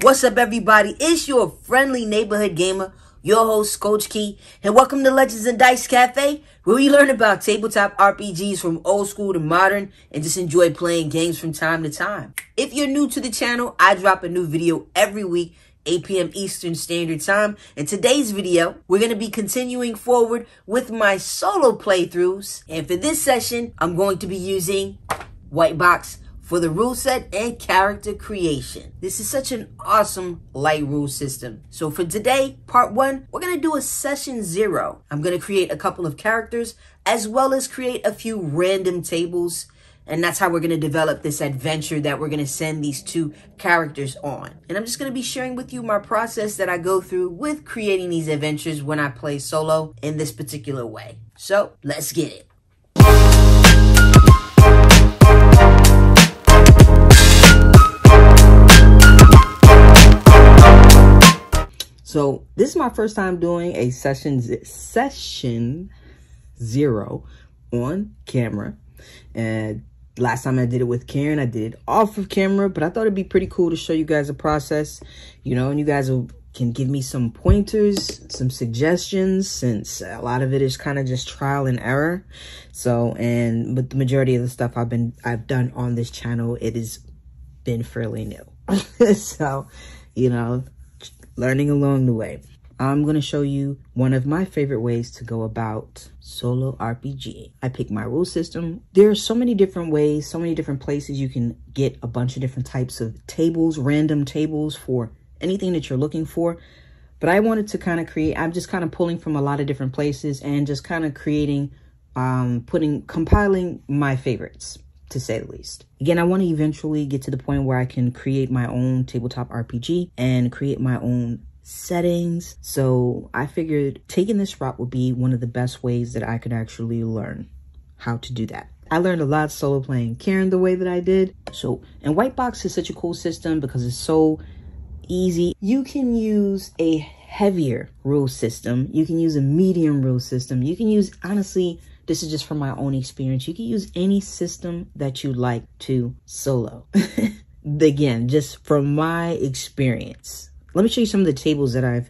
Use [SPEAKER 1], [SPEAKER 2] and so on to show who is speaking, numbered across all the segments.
[SPEAKER 1] What's up, everybody? It's your friendly neighborhood gamer, your host, Coach Key, and welcome to Legends and Dice Cafe, where we learn about tabletop RPGs from old school to modern and just enjoy playing games from time to time. If you're new to the channel, I drop a new video every week, 8 p.m. Eastern Standard Time. In today's video, we're going to be continuing forward with my solo playthroughs, and for this session, I'm going to be using White Box for the rule set and character creation. This is such an awesome light rule system. So for today, part 1, we're going to do a session 0. I'm going to create a couple of characters as well as create a few random tables. And that's how we're going to develop this adventure that we're going to send these 2 characters on. And I'm just going to be sharing with you my process that I go through with creating these adventures when I play solo in this particular way. So let's get it. So this is my first time doing a session 0 on camera. And last time I did it with Karen, I did it off of camera, but I thought it'd be pretty cool to show you guys a process, you know, and you guys can give me some pointers, some suggestions, since a lot of it is kind of just trial and error. So, but the majority of the stuff I've done on this channel, it has been fairly new. So, you know, learning along the way. I'm going to show you one of my favorite ways to go about solo RPG. I pick my rule system. There are so many different ways, so many different places you can get a bunch of different types of tables, random tables for anything that you're looking for. But I wanted to kind of create, I'm just kind of pulling from a lot of different places and just kind of creating, compiling my favorites, to say the least. Again, I want to eventually get to the point where I can create my own tabletop RPG and create my own settings. So I figured taking this route would be one of the best ways that I could actually learn how to do that. I learned a lot solo playing Karen the way that I did. So, and White Box is such a cool system because it's so easy. You can use a heavier rule system. You can use a medium rule system. You can use, honestly, this is just from my own experience, you can use any system that you like to solo. Again, just from my experience. Let me show you some of the tables that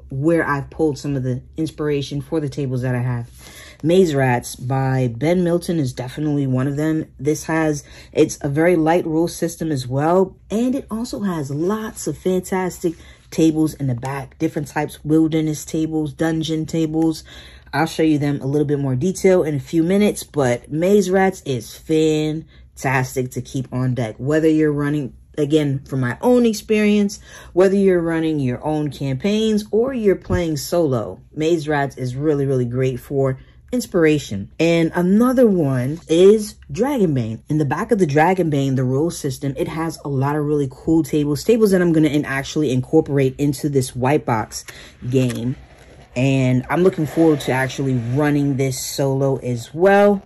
[SPEAKER 1] where I've pulled some of the inspiration for the tables that I have. Maze Rats by Ben Milton is definitely one of them. It's a very light rule system as well. And it also has lots of fantastic tables in the back. Different types, wilderness tables, dungeon tables. I'll show you them a little bit more detail in a few minutes, but Maze Rats is fantastic to keep on deck. Whether you're running, again, from my own experience, whether you're running your own campaigns or you're playing solo, Maze Rats is really, really great for inspiration. And another one is Dragonbane. In the back of the Dragonbane, the rule system, it has a lot of really cool tables that I'm going to actually incorporate into this White Box game. And I'm looking forward to actually running this solo as well.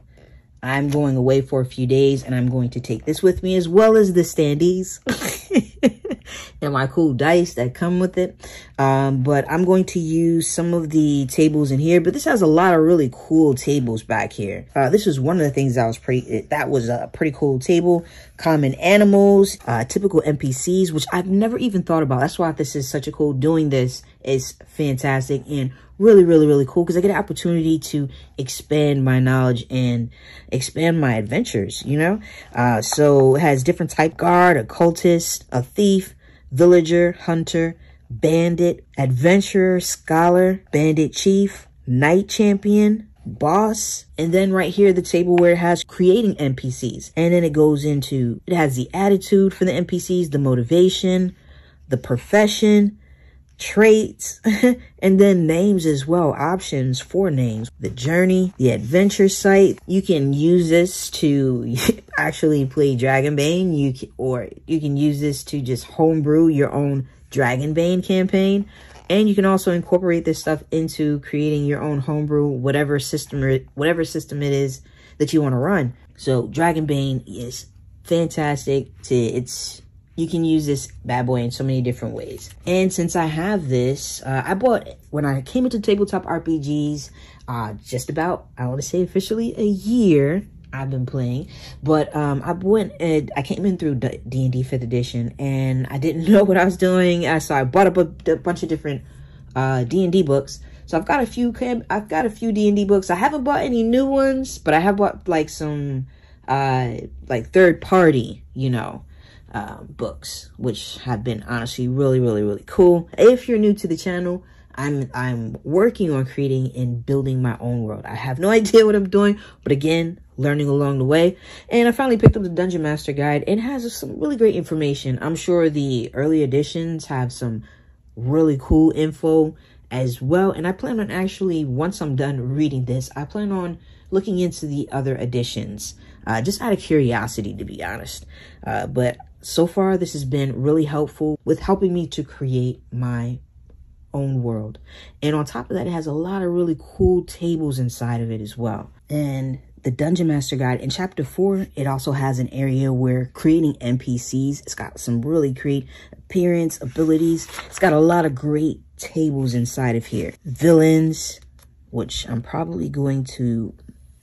[SPEAKER 1] I'm going away for a few days and I'm going to take this with me as well as the standees and my cool dice that come with it. But I'm going to use some of the tables in here, but this has a lot of really cool tables back here. This was one of the things that was a pretty cool table. Common animals, typical NPCs, which I've never even thought about. That's why this is such a cool, doing this is fantastic and really, really, really cool because I get an opportunity to expand my knowledge and expand my adventures, you know? So it has different type: guard, occultist, a thief, villager, hunter, bandit, adventurer, scholar, bandit chief, knight champion, boss, and then right here the table where it has creating NPCs, and then it goes into, it has the attitude for the NPCs, the motivation, the profession, traits, and then names as well, options for names, the journey, the adventure site. You can use this to actually play Dragonbane, or you can use this to just homebrew your own Dragonbane campaign. And you can also incorporate this stuff into creating your own homebrew, whatever system it is that you want to run. So Dragonbane is fantastic. You can use this bad boy in so many different ways. And since I have this, I bought, when I came into tabletop RPGs, just about, I want to say officially a year I've been playing. But I came in through D&D 5th edition, and I didn't know what I was doing. So I bought up a bunch of different D&D books. So I've got a few D&D books. I haven't bought any new ones, but I have bought like some like third party, you know, books, which have been honestly really cool. If you're new to the channel, I'm working on creating and building my own world. I have no idea what I'm doing, but again, learning along the way. And I finally picked up the Dungeon Master Guide. It has some really great information. I'm sure the early editions have some really cool info as well. And I plan on actually, once I'm done reading this, I plan on looking into the other editions, just out of curiosity, to be honest. But so far, this has been really helpful with helping me to create my own world. And on top of that, it has a lot of really cool tables inside of it as well. And the Dungeon Master Guide in chapter 4, it also has an area where creating NPCs. It's got some really great appearance abilities. It's got a lot of great tables inside of here. Villains, which I'm probably going to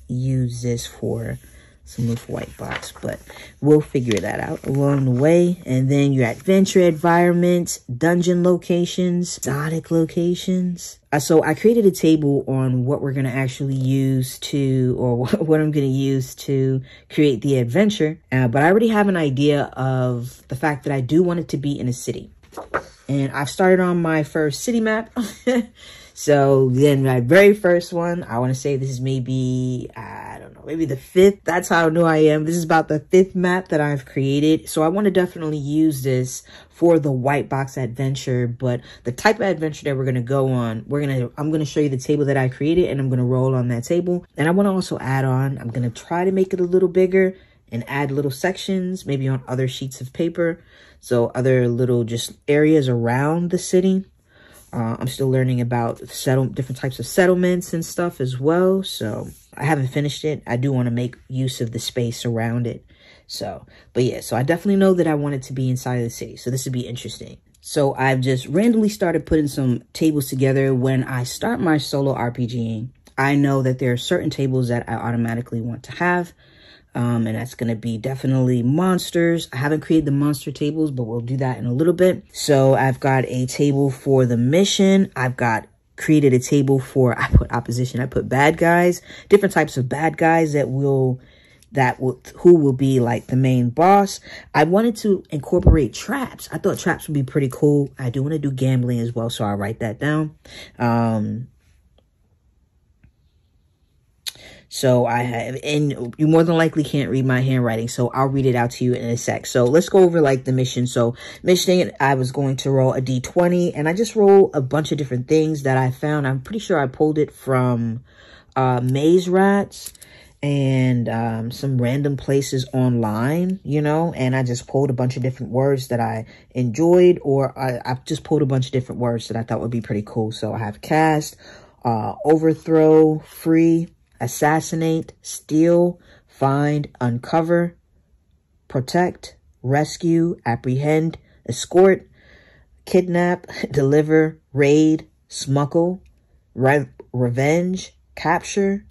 [SPEAKER 1] use this for some of white box, but we'll figure that out along the way. And then your adventure environments, dungeon locations, exotic locations. So I created a table on what we're going to actually use to, or what I'm going to use to create the adventure. But I already have an idea of the fact that I do want it to be in a city. And I've started on my first city map. So then my very first one, I want to say this is maybe, I don't know, maybe the 5th. That's how new I am. This is about the 5th map that I've created. So I want to definitely use this for the white box adventure. But the type of adventure that we're going to go on, I'm going to show you the table that I created, and I'm going to roll on that table. And I want to also add on, I'm going to try to make it a little bigger and add little sections, maybe on other sheets of paper. So other little just areas around the city. I'm still learning about different types of settlements and stuff as well. So I haven't finished it. I do want to make use of the space around it. So, but yeah, so I definitely know that I want it to be inside of the city. So this would be interesting. So I've just randomly started putting some tables together. When I start my solo RPGing, I know that there are certain tables that I automatically want to have. And that's going to be definitely monsters. I haven't created the monster tables, but we'll do that in a little bit. So I've got a table for the mission. I've created a table for, I put opposition, I put bad guys, different types of bad guys who will be like the main boss. I wanted to incorporate traps. I thought traps would be pretty cool. I do want to do gambling as well, so I'll write that down. So I have, and you more than likely can't read my handwriting, so I'll read it out to you in a sec. So let's go over like the mission. So mission, I was going to roll a D20, and I just roll a bunch of different things that I found. I'm pretty sure I pulled it from Maze Rats and some random places online, you know, and I just pulled a bunch of different words that I enjoyed, or I just pulled a bunch of different words that I thought would be pretty cool. So I have cast, overthrow, free, assassinate, steal, find, uncover, protect, rescue, apprehend, escort, kidnap, deliver, raid, smuggle, revenge, capture,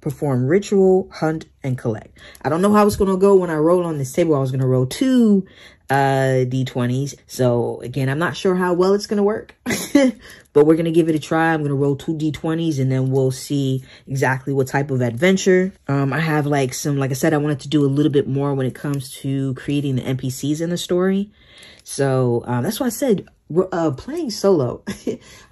[SPEAKER 1] perform ritual, hunt, and collect. I don't know how it's going to go when I roll on this table. I was going to roll 2 D20s. So again, I'm not sure how well it's going to work, but we're going to give it a try. I'm going to roll 2 D20s, and then we'll see exactly what type of adventure. I have like I said, I wanted to do a little bit more when it comes to creating the NPCs in the story. So that's why I said playing solo,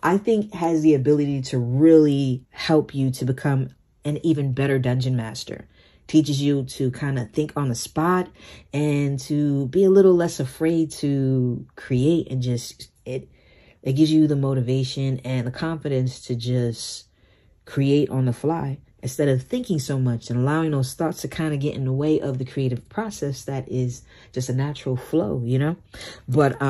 [SPEAKER 1] I think has the ability to really help you to become an even better dungeon master. Teaches you to kind of think on the spot and to be a little less afraid to create, and just it gives you the motivation and the confidence to just create on the fly instead of thinking so much and allowing those thoughts to kind of get in the way of the creative process that is just a natural flow, you know. But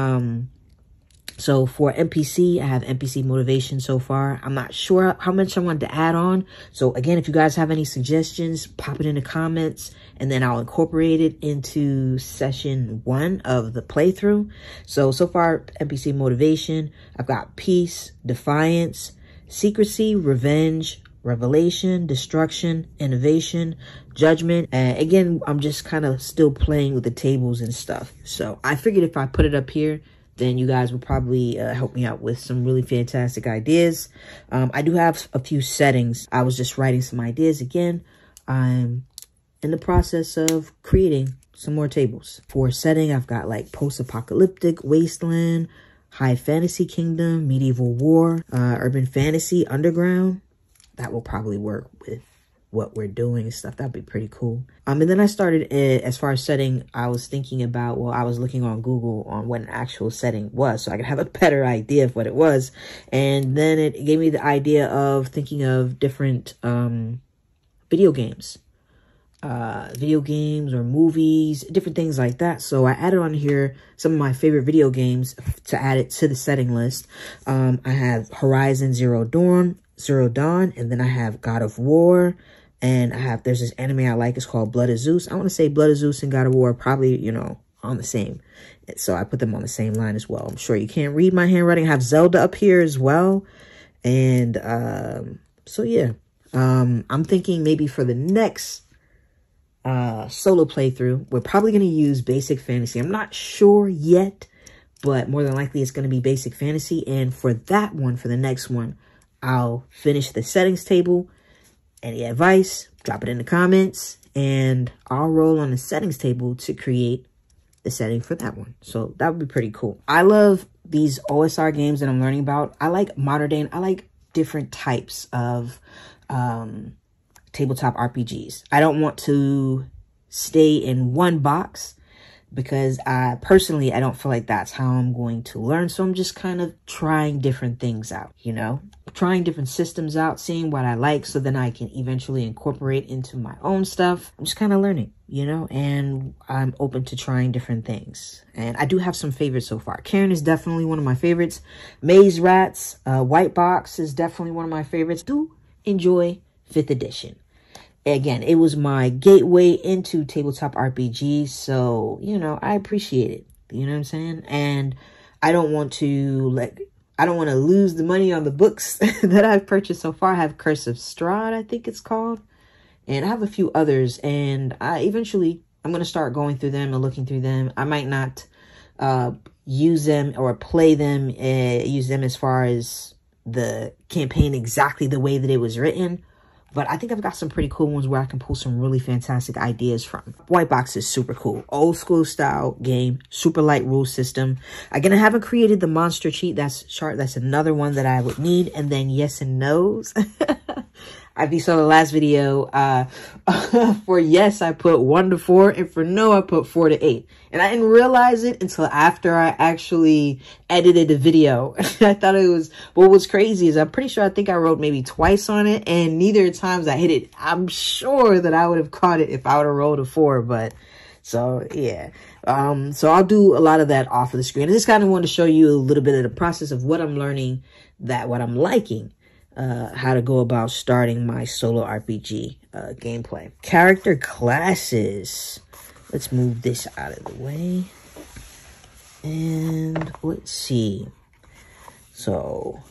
[SPEAKER 1] so for NPC, I have NPC motivation so far. I'm not sure how much I want to add on. So again, if you guys have any suggestions, pop it in the comments, and then I'll incorporate it into session 1 of the playthrough. So far, NPC motivation, I've got peace, defiance, secrecy, revenge, revelation, destruction, innovation, judgment. And again, I'm just kind of still playing with the tables and stuff. So I figured if I put it up here, then you guys will probably help me out with some really fantastic ideas. I do have a few settings. I was just writing some ideas. Again, I'm in the process of creating some more tables. For setting, I've got like post-apocalyptic, wasteland, high fantasy kingdom, medieval war, urban fantasy, underground. That will probably work with what we're doing and stuff. That'd be pretty cool. And then I started, as far as setting, I was thinking about, well, I was looking on Google on what an actual setting was so I could have a better idea of what it was. And then it gave me the idea of thinking of different video games or movies, different things like that. So I added on here some of my favorite video games to add it to the setting list. I have Horizon Zero Dawn, and then I have God of War, and there's this anime I like, it's called Blood of Zeus. I want to say Blood of Zeus and God of War are probably, you know, on the same. So I put them on the same line as well. I'm sure you can't read my handwriting. I have Zelda up here as well. And so yeah, I'm thinking maybe for the next solo playthrough, we're probably going to use basic fantasy. I'm not sure yet, but more than likely it's going to be basic fantasy. And for that one, for the next one, I'll finish the settings table. Any advice, drop it in the comments, and I'll roll on the settings table to create the setting for that one. So that would be pretty cool. I love these OSR games that I'm learning about. I like modern day, and I like different types of tabletop RPGs. I don't want to stay in one box because I don't feel like that's how I'm going to learn. So I'm just kind of trying different things out, you know, trying different systems out, seeing what I like so then I can eventually incorporate into my own stuff. I'm just kind of learning, you know, and I'm open to trying different things. And I do have some favorites so far. Karen is definitely one of my favorites. Maze Rats, White Box is definitely one of my favorites. Do enjoy 5th edition. Again, it was my gateway into tabletop RPGs, so, you know, I appreciate it. You know what I'm saying? And I don't want to lose the money on the books that I've purchased so far. I have Curse of Strahd, I think it's called. And I have a few others, and I'm going to start going through them and looking through them. I might not use them or play them, use them as far as the campaign exactly the way that it was written. But I think I've got some pretty cool ones where I can pull some really fantastic ideas from. White Box is super cool. Old school style game. Super light rule system. Again, I haven't created the monster cheat. That's another one that I would need. And then yes and no's. If you saw the last video, for yes, I put 1 to 4. And for no, I put 4 to 8. And I didn't realize it until after I actually edited the video. I thought it was, what was crazy is I'm pretty sure I think I wrote maybe twice on it. And neither times I hit it. I'm sure that I would have caught it if I would have rolled a 4. But so, yeah. So I'll do a lot of that off of the screen. I just kind of want to show you a little bit of the process of what I'm learning, what I'm liking. How to go about starting my solo RPG gameplay. Character classes. Let's move this out of the way. And let's see. So,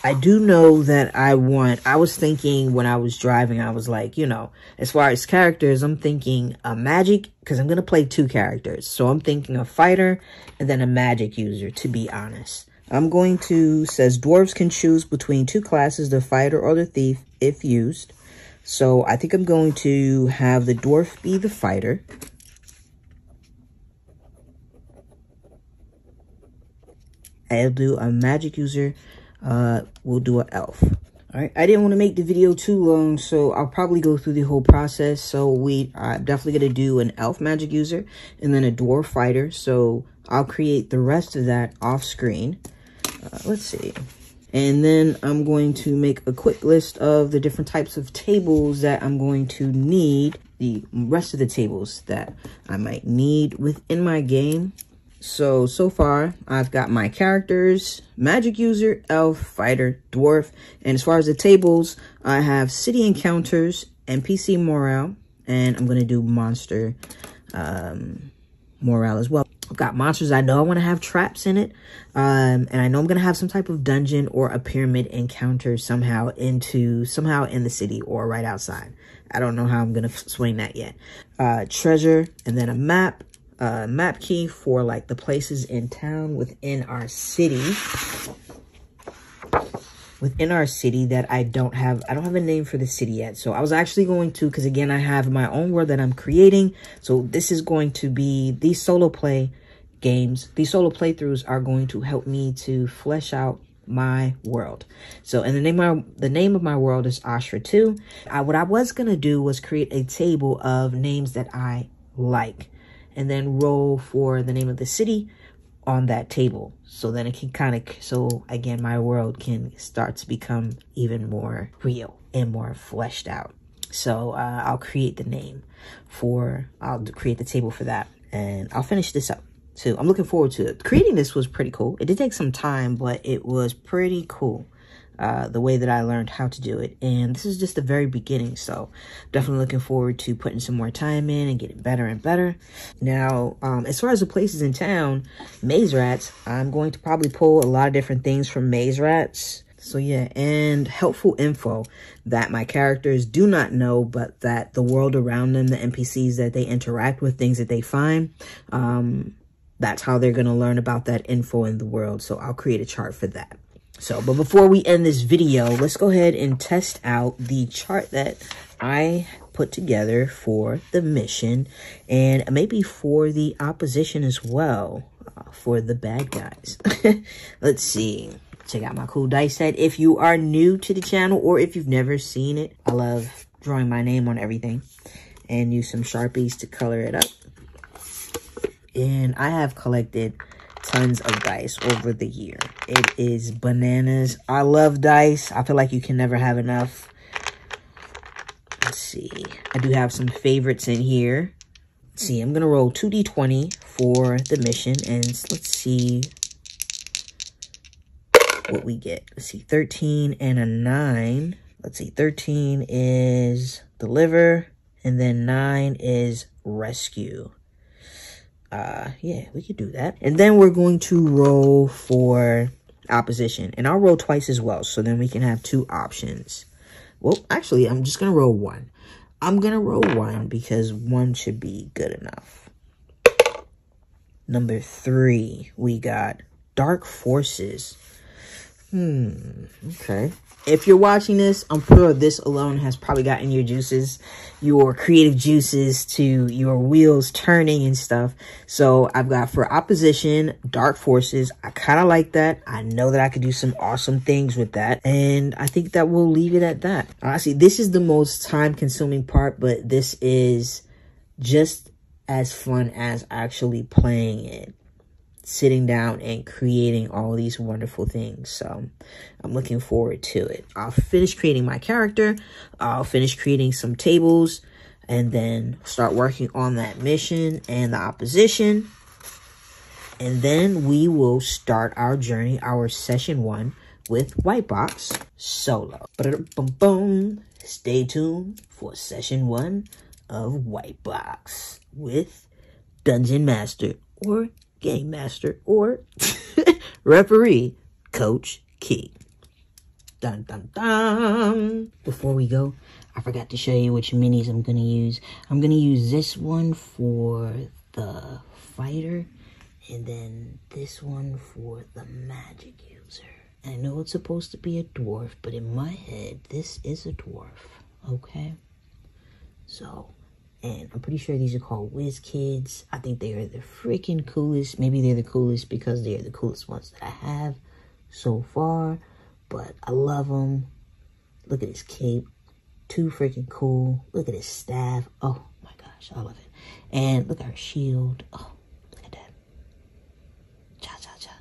[SPEAKER 1] I do know that I was thinking when I was driving, I was like, you know, as far as characters, I'm thinking a magic, because I'm going to play 2 characters. So, I'm thinking a fighter and then a magic user, to be honest. Says dwarves can choose between 2 classes, the fighter or the thief, if used. So I think I'm going to have the dwarf be the fighter. I'll do a magic user. We'll do an elf. All right. I didn't want to make the video too long, so I'll probably go through the whole process. So I'm definitely going to do an elf magic user and then a dwarf fighter. So I'll create the rest of that off screen. Let's see. And then I'm going to make a quick list of the different types of tables that I'm going to need, the rest of the tables that I might need within my game. So far, I've got my characters, magic user, elf, fighter, dwarf. And as far as the tables, I have city encounters, NPC morale, and I'm going to do monster morale as well. I've got monsters. I know I want to have traps in it. And I know I'm going to have some type of dungeon or a pyramid encounter somehow in the city or right outside. I don't know how I'm going to swing that yet. Treasure, and then a map key for like the places in town within our city. That I don't have a name for the city yet. So I was actually going to, because again, I have my own world that I'm creating. So this is going to be these solo play games. These solo playthroughs are going to help me to flesh out my world. So, and the name of my world is Ashra 2. What I was going to do was create a table of names that I like, and then roll for the name of the city on that table. So then it can so again, my world can start to become even more real and more fleshed out. So I'll create the table for that, and I'll finish this up. So I'm looking forward to it. Creating this was pretty cool. It did take some time, but it was pretty cool. The way that I learned how to do it. And this is just the very beginning. So definitely looking forward to putting some more time in and getting better and better. Now, as far as the places in town, Maze Rats, I'm going to probably pull a lot of different things from Maze Rats. So yeah, and helpful info that my characters do not know, but that the world around them, the NPCs that they interact with, things that they find, that's how they're going to learn about that info in the world. So I'll create a chart for that. So, but before we end this video, let's go ahead and test out the chart that I put together for the mission, and maybe for the opposition as well, for the bad guys. Let's see. Check out my cool dice set. If you are new to the channel, or if you've never seen it, I love drawing my name on everything, and use some Sharpies to color it up. And I have collected tons of dice over the year. It is bananas. I love dice. I feel like you can never have enough. Let's see. I do have some favorites in here. Let's see. I'm going to roll 2d20 for the mission. And let's see what we get. Let's see. 13 and a 9. Let's see. 13 is deliver. And then 9 is rescue. Yeah, we could do that. And then we're going to roll for opposition. And I'll roll twice as well, so then we can have 2 options. Well, actually, I'm just going to roll 1. I'm going to roll 1 because 1 should be good enough. Number 3, we got Dark Forces. Okay. If you're watching this, I'm sure this alone has probably gotten your creative juices to your wheels turning and stuff. So I've got for opposition, Dark Forces. I kind of like that. I know that I could do some awesome things with that. And I think that we'll leave it at that. Honestly, this is the most time-consuming part, but this is just as fun as actually playing it. Sitting down and creating all these wonderful things. So I'm looking forward to it. I'll finish creating my character. I'll finish creating some tables, and then start working on that mission and the opposition. And then we will start our journey, our session 1 with White Box solo. Boom. Stay tuned for session 1 of White Box with Dungeon Master or Game Master or referee Coach Key. Dun dun dun. Before we go, I forgot to show you which minis I'm gonna use. I'm gonna use this one for the fighter, and then this one for the magic user. I know it's supposed to be a dwarf, but in my head, this is a dwarf. Okay? So, and I'm pretty sure these are called Whiz Kids. I think they are the freaking coolest. Maybe they're the coolest because they're the coolest ones that I have so far. But I love them. Look at his cape. Too freaking cool. Look at his staff. Oh my gosh, I love it. And look at her shield. Oh, look at that. Cha cha cha.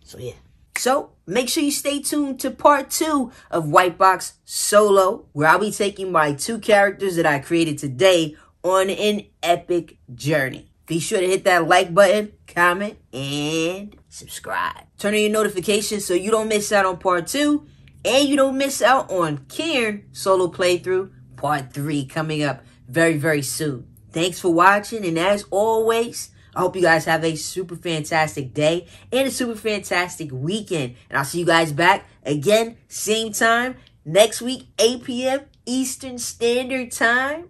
[SPEAKER 1] So yeah. So, make sure you stay tuned to part 2 of White Box Solo, where I'll be taking my 2 characters that I created today on an epic journey. Be sure to hit that like button, comment, and subscribe. Turn on your notifications so you don't miss out on part 2, and you don't miss out on Kieran solo playthrough part 3 coming up very, very soon. Thanks for watching, and as always, I hope you guys have a super fantastic day and a super fantastic weekend. And I'll see you guys back again, same time, next week, 8 p.m. Eastern Standard Time.